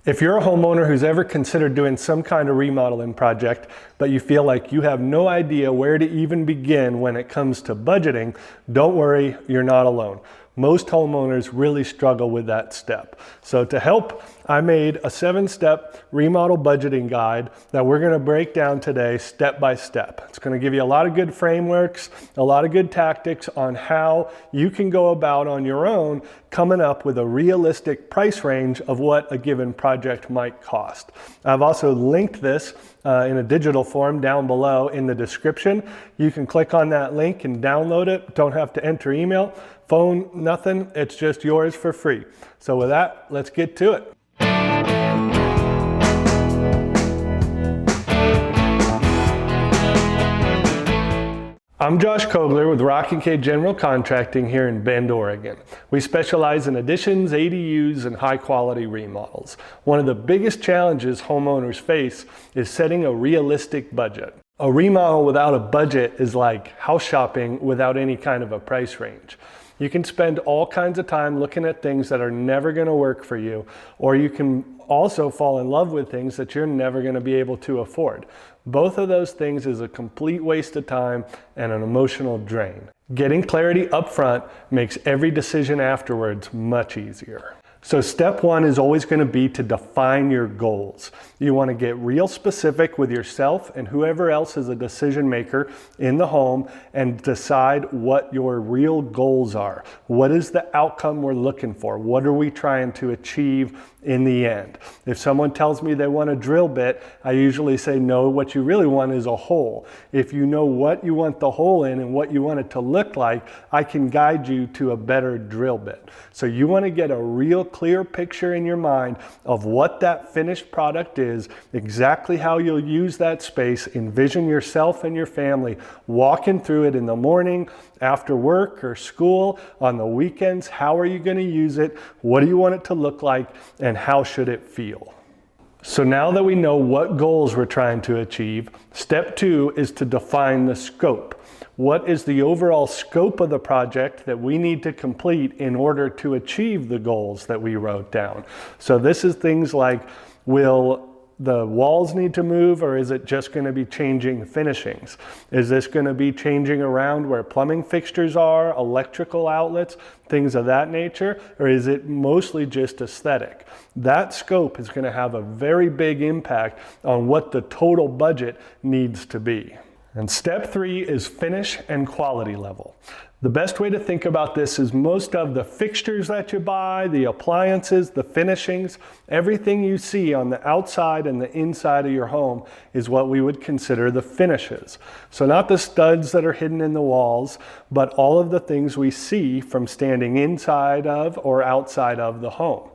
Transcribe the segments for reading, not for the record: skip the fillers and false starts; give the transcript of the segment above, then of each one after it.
If you're a homeowner who's ever considered doing some kind of remodeling project, but you feel like you have no idea where to even begin when it comes to budgeting, don't worry, you're not alone. Most homeowners really struggle with that step. So to help, I made a 7-step remodel budgeting guide that we're going to break down today step by step. It's going to give you a lot of good frameworks, a lot of good tactics on how you can go about on your own coming up with a realistic price range of what a given project might cost. I've also linked this in a digital form down below in the description. You can click on that link and download it. Don't have to enter email, phone, nothing. It's just yours for free. So with that, let's get to it. I'm Josh Kogler with Rockin General Contracting here in Bend, Oregon. We specialize in additions, ADUs, and high-quality remodels. One of the biggest challenges homeowners face is setting a realistic budget. A remodel without a budget is like house shopping without any kind of a price range. You can spend all kinds of time looking at things that are never going to work for you, or you can also fall in love with things that you're never going to be able to afford. Both of those things is a complete waste of time and an emotional drain. Getting clarity up front makes every decision afterwards much easier. So step one is always going to be to define your goals. You want to get real specific with yourself and whoever else is a decision maker in the home and decide what your real goals are. What is the outcome we're looking for? What are we trying to achieve in the end? If someone tells me they want a drill bit, I usually say, no, what you really want is a hole. If you know what you want the hole in and what you want it to look like, I can guide you to a better drill bit. So you want to get a real clear picture in your mind of what that finished product is, exactly how you'll use that space. Envision yourself and your family walking through it in the morning, after work or school, on the weekends. How are you going to use it? What do you want it to look like? And how should it feel? So now that we know what goals we're trying to achieve, step two is to define the scope. What is the overall scope of the project that we need to complete in order to achieve the goals that we wrote down? So this is things like, will the walls need to move, or is it just going to be changing finishings? Is this going to be changing around where plumbing fixtures are, electrical outlets, things of that nature, or is it mostly just aesthetic? That scope is going to have a very big impact on what the total budget needs to be. And step three is finish and quality level. The best way to think about this is most of the fixtures that you buy, the appliances, the finishings, everything you see on the outside and the inside of your home is what we would consider the finishes. So not the studs that are hidden in the walls, but all of the things we see from standing inside of or outside of the home.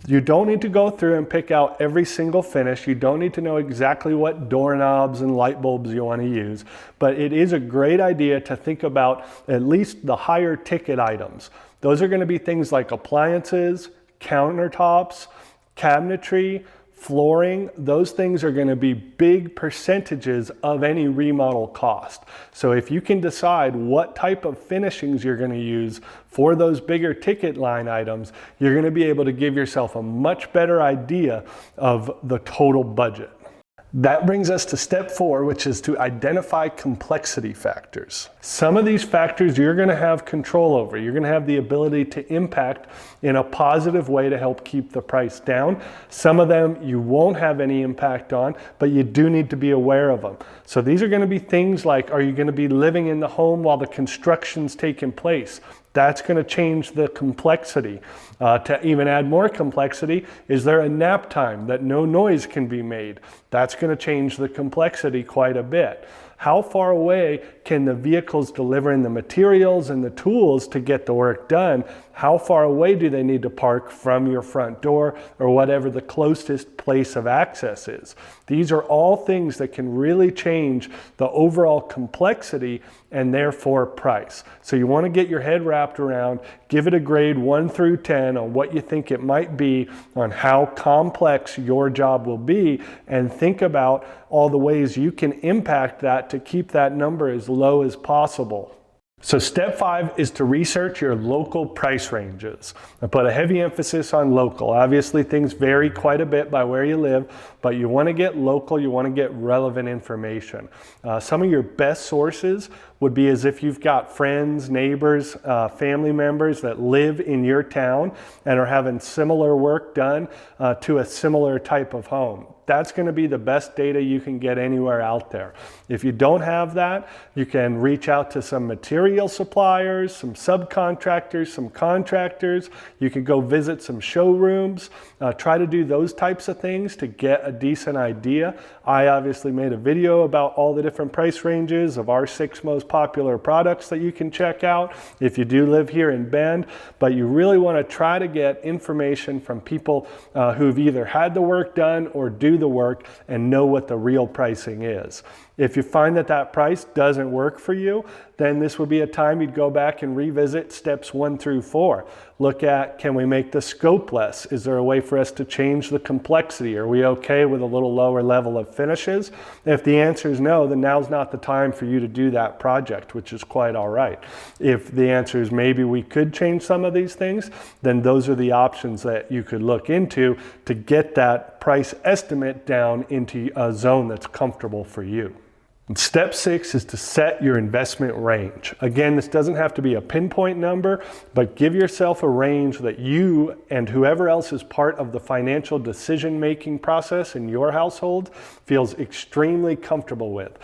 You don't need to go through and pick out every single finish. You don't need to know exactly what doorknobs and light bulbs you want to use, but it is a great idea to think about at least the higher ticket items. Those are going to be things like appliances, countertops, cabinetry, flooring. Those things are going to be big percentages of any remodel cost. So if you can decide what type of finishings you're going to use for those bigger ticket line items, you're going to be able to give yourself a much better idea of the total budget. That brings us to step four, which is to identify complexity factors. Some of these factors you're going to have control over. You're going to have the ability to impact in a positive way to help keep the price down. Some of them you won't have any impact on, but you do need to be aware of them. So these are going to be things like, are you going to be living in the home while the construction's taking place? That's going to change the complexity. To even add more complexity, is there a nap time that no noise can be made? That's going to change the complexity quite a bit. How far away can the vehicles delivering the materials and the tools to get the work done? How far away do they need to park from your front door or whatever the closest place of access is? These are all things that can really change the overall complexity and therefore price. So you want to get your head wrapped around, give it a grade 1 through 10 on what you think it might be, on how complex your job will be, and think about all the ways you can impact that to keep that number as low as possible. So step 5 is to research your local price ranges. I put a heavy emphasis on local. Obviously things vary quite a bit by where you live, but you want to get local, you want to get relevant information. Some of your best sources would be as if you've got friends, neighbors, family members that live in your town and are having similar work done to a similar type of home. That's going to be the best data you can get anywhere out there. If you don't have that, you can reach out to some material suppliers, some subcontractors, some contractors. You can go visit some showrooms, try to do those types of things to get a decent idea. I obviously made a video about all the different price ranges of our 6 most popular products that you can check out if you do live here in Bend, but you really want to try to get information from people who've either had the work done or do the work and know what the real pricing is. If you find that that price doesn't work for you, then this would be a time you'd go back and revisit steps 1 through 4. Look at, can we make the scope less? Is there a way for us to change the complexity? Are we okay with a little lower level of finishes? If the answer is no, then now's not the time for you to do that project, which is quite all right. If the answer is maybe we could change some of these things, then those are the options that you could look into to get that price estimate down into a zone that's comfortable for you. And step 6 is to set your investment range. Again, this doesn't have to be a pinpoint number, but give yourself a range that you and whoever else is part of the financial decision-making process in your household feels extremely comfortable with.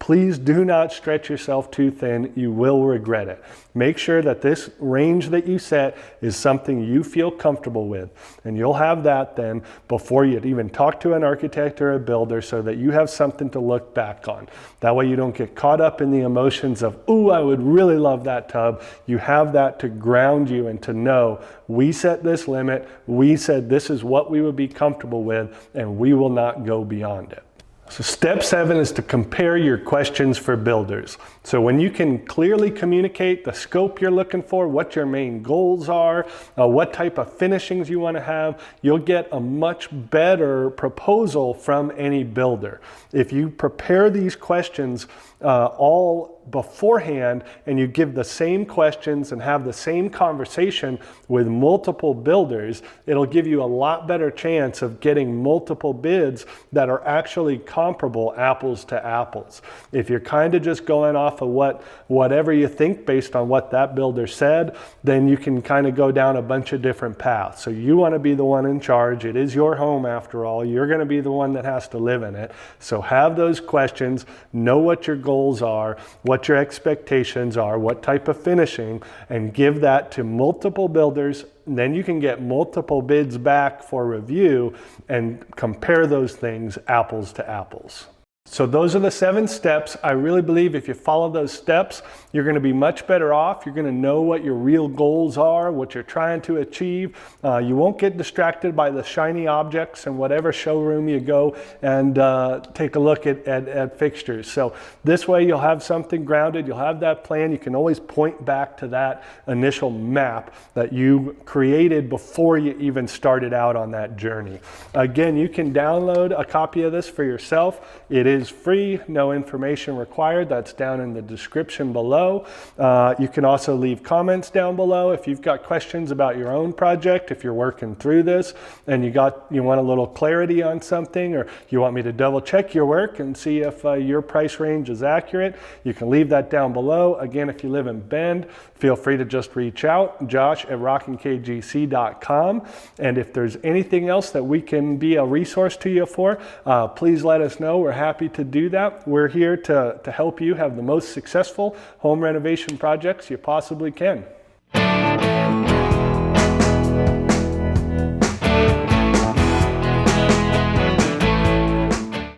Please do not stretch yourself too thin. You will regret it. Make sure that this range that you set is something you feel comfortable with. And you'll have that then before you even talk to an architect or a builder so that you have something to look back on. That way you don't get caught up in the emotions of, ooh, I would really love that tub. You have that to ground you and to know we set this limit. We said this is what we would be comfortable with and we will not go beyond it. So step 7 is to compare your questions for builders. So when you can clearly communicate the scope you're looking for, what your main goals are, what type of finishings you want to have, you'll get a much better proposal from any builder. If you prepare these questions all beforehand and you give the same questions and have the same conversation with multiple builders, it'll give you a lot better chance of getting multiple bids that are actually comparable apples to apples. If you're kind of just going off of whatever you think based on what that builder said, then you can kind of go down a bunch of different paths. So you want to be the one in charge. It is your home after all. You're going to be the one that has to live in it. So have those questions, know what your goals are, what your expectations are, what type of finishing, and give that to multiple builders. And then you can get multiple bids back for review and compare those things apples to apples. So those are the 7 steps. I really believe if you follow those steps, you're going to be much better off. You're going to know what your real goals are, what you're trying to achieve. You won't get distracted by the shiny objects in whatever showroom you go and take a look at fixtures. So this way you'll have something grounded, you'll have that plan. You can always point back to that initial map that you created before you even started out on that journey. Again, you can download a copy of this for yourself. It is free, no information required. That's down in the description below. You can also leave comments down below if you've got questions about your own project, if you're working through this and you want a little clarity on something, or you want me to double check your work and see if your price range is accurate. You can leave that down below. Again, if you live in Bend, feel free to just reach out, josh@rockinkgc.com. And if there's anything else that we can be a resource to you for, please let us know. We're happy to do that. We're here to help you have the most successful home renovation projects you possibly can.